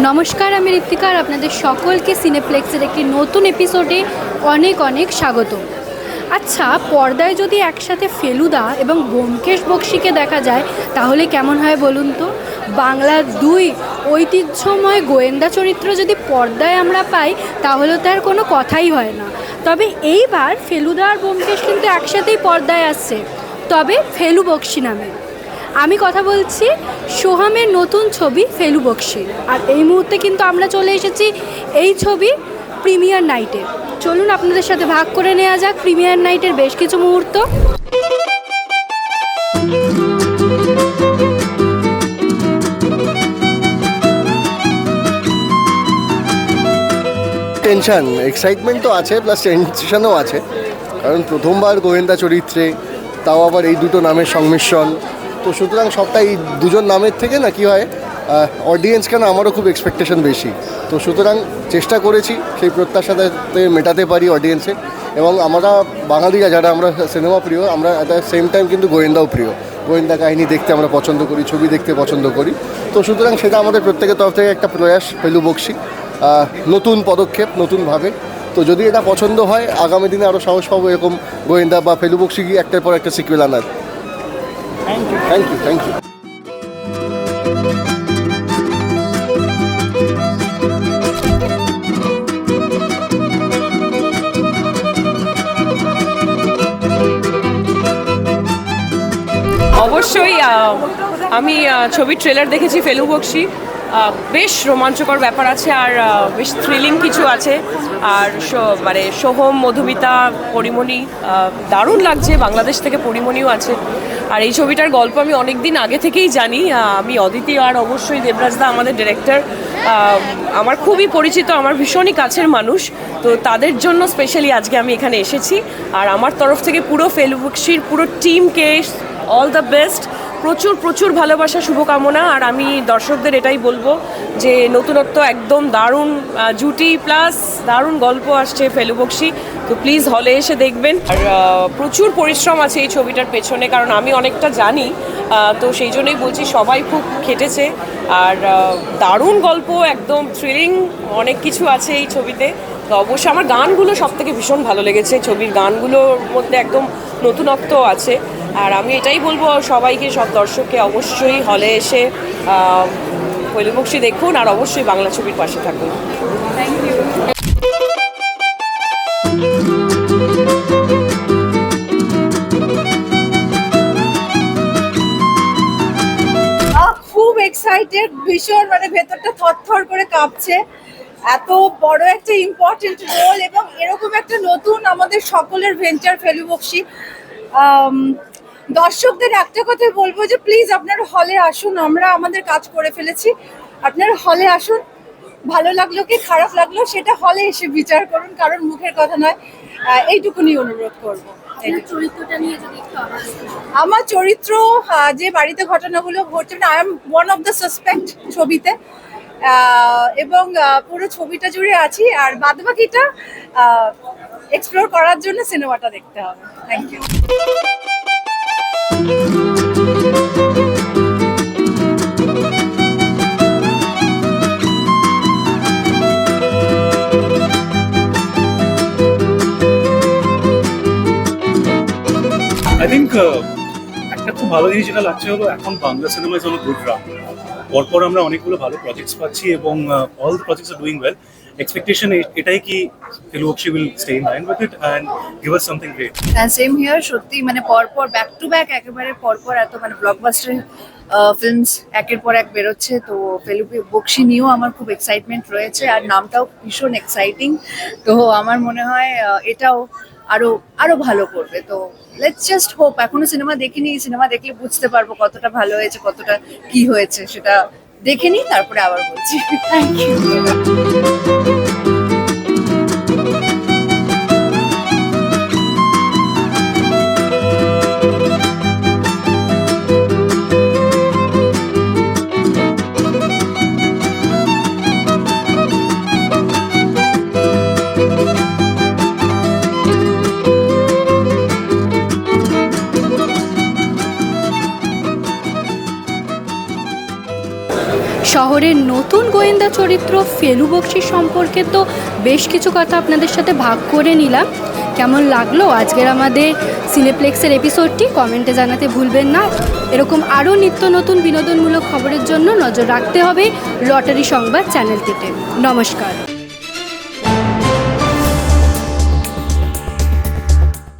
নমস্কার, আমি ঋত্বিকা। আপনাদের সকলকে সিনেপ্লেক্সের একটি নতুন এপিসোডে অনেক অনেক স্বাগত। আচ্ছা, পর্দায় যদি একসাথে ফেলুদা এবং ব্যোমকেশ বক্সিকে দেখা যায় তাহলে কেমন হয় বলুন তো? বাংলার দুই ঐতিহ্যময় গোয়েন্দা চরিত্র যদি পর্দায় আমরা পাই তাহলে তার কোনো কথাই হয় না। তবে এইবার ফেলুদা আর ব্যোমকেশ কিন্তু একসাথেই পর্দায় আসছে, তবে ফেলু বক্সি নামে। আমি কথা বলছি সোহামের নতুন ছবি ফেলু বক্সি। আর এই মুহূর্তে কিন্তু আমরা চলে এসেছি এই ছবি প্রিমিয়ার নাইটে। চলুন আপনাদের সাথে ভাগ করে নেওয়া যাক প্রিমিয়ার নাইটের বেশ কিছু মুহূর্ত। টেনশন, এক্সাইটমেন্ট তো আছে, প্লাস টেনশনও আছে, কারণ প্রথমবার গোয়েন্দা চরিত্রে, তাও আবার এই দুটো নামের সংমিশ্রণ। তো সুতরাং সবটা এই দুজন নামের থেকে না কি হয়, অডিয়েন্স কেন আমারও খুব এক্সপেকটেশন বেশি। তো সুতরাং চেষ্টা করেছি সেই প্রত্যাশাতে মেটাতে পারি অডিয়েন্সের। এবং আমরা বাঙালিরা যারা আমরা সিনেমা প্রিয়, আমরা অ্যাট দ্য সেম টাইম কিন্তু গোয়েন্দাও প্রিয়। গোয়েন্দা কাহিনী দেখতে আমরা পছন্দ করি, ছবি দেখতে পছন্দ করি। তো সুতরাং সেটা আমাদের প্রত্যেকের তরফ থেকে একটা প্রয়াস, ফেলু বক্সি, নতুন পদক্ষেপ, নতুনভাবে। তো যদি এটা পছন্দ হয়, আগামী দিনে আরও সাহস পাবো এরকম গোয়েন্দা বা ফেলু বক্সি গিয়ে একটার পর একটা সিকুয়েল আনার। Thank you, thank you. অবশ্যই আমি ছবির ট্রেলার দেখেছি ফেলু বক্সি। বেশ রোমাঞ্চকর ব্যাপার আছে, আর বেশ থ্রিলিং কিছু আছে। আর মানে সোহম, মধুমিতা, পরিমণি, দারুণ লাগছে। বাংলাদেশ থেকে পরিমণিও আছে। আর এই ছবিটার গল্প আমি অনেক দিন আগে থেকেই জানি। আমি অদিতি আর অবশ্যই দেবরাজদা আমাদের ডিরেক্টর আমার খুবই পরিচিত, আমার ভীষণই কাছের মানুষ। তো তাদের জন্য স্পেশালি আজকে আমি এখানে এসেছি। আর আমার তরফ থেকে পুরো ফেলু বক্সির পুরো টিমকে অল দ্য বেস্ট, প্রচুর প্রচুর ভালোবাসা, শুভকামনা। আর আমি দর্শকদের এটাই বলবো যে নতুনত্ব একদম দারুণ জুটি প্লাস দারুণ গল্প আসছে ফেলু বক্সি। তো প্লিজ হলে এসে দেখবেন। আর প্রচুর পরিশ্রম আছে এই ছবিটার পেছনে, কারণ আমি অনেকটা জানি। তো সেই জন্যই বলছি সবাই খুব খেটেছে। আর দারুণ গল্প, একদম থ্রিলিং অনেক কিছু আছে এই ছবিতে। তো অবশ্যই আমার গানগুলো সবথেকে ভীষণ ভালো লেগেছে। ছবির গানগুলোর মধ্যে একদম নতুনত্ব আছে। আর আমি এটাই বলবো সবাইকে, সব দর্শককে অবশ্যই হলে এসে ফেলু বক্সি দেখুন, আর অবশ্যই বাংলা ছবির পাশে থাকুন। Thank you. খুব এক্সাইটেড, ভীষণ, মানে ভেতরটা থরথর করে কাঁপছে। এত বড় একটা ইম্পর্টেন্ট রোল এবং এরকম একটা নতুন আমাদের সকলের ভেঞ্চার ফেলু বক্সি। দর্শকদের একটা কথাই বলবো যে প্লিজ আপনারা হলে আসুন। আমরা আমাদের কাজ করে ফেলেছি, আপনারা হলে আসুন। ভালো লাগলো কি খারাপ লাগলো সেটা হলে এসে বিচার করুন, কারণ মুখের কথা নয়। এইটুকুনি অনুরোধ করবো। চরিত্রটা নিয়ে যদি আমার চরিত্র, যে বাড়িতে ঘটনাগুলো ঘটছে, I am one of the suspect ছবিতে, এবং পুরো ছবিটা জুড়ে আছি। আর বাদবাকিটা এক্সপ্লোর করার জন্য সিনেমাটা দেখতে হবে। Thank you. আই থিঙ্ক একটা খুব ভালো জিনিস যেটা লাগছে হলো এখন Bangla cinema is on a good run. পরপর আমরা অনেকগুলো ভালো প্রজেক্টস পাচ্ছি এবং all the projects are doing well. Expectation এটাই কি Felu Bakshi will stay in line with it and give us something great. Same here, সত্যি মানে পরপর ব্যাক টু ব্যাক একেবারে পরপর এত মানে ব্লকবাস্টার ফিল্মস একের পর এক বেরোচ্ছে। তো ফেলু বক্সি নিয়েও আমার খুব এক্সাইটমেন্ট রয়েছে, আর নামটাও ভীষণ এক্সাইটিং। তো আমার মনে হয় এটাও আরো আরো ভালো করবে। তো লেটস জাস্ট হোপ। এখনো সিনেমা দেখিনি, সিনেমা দেখলে বুঝতে পারবো কতটা ভালো হয়েছে, কতটা কি হয়েছে, সেটা দেখে নিই, তারপরে আবার বলছি। Thank you. শহরের নতুন গোয়েন্দা চরিত্র ফেলু বক্সি সম্পর্কে তো বেশ কিছু কথা আপনাদের সাথে ভাগ করে নিলাম। কেমন লাগলো আজকের আমাদের সিনেপ্লেক্সের এপিসোডটি কমেন্টে জানাতে ভুলবেন না। এরকম আরও নিত্য নতুন বিনোদনমূলক খবরের জন্য নজর রাখতে হবে লটারি সংবাদ চ্যানেলটিতে। নমস্কার।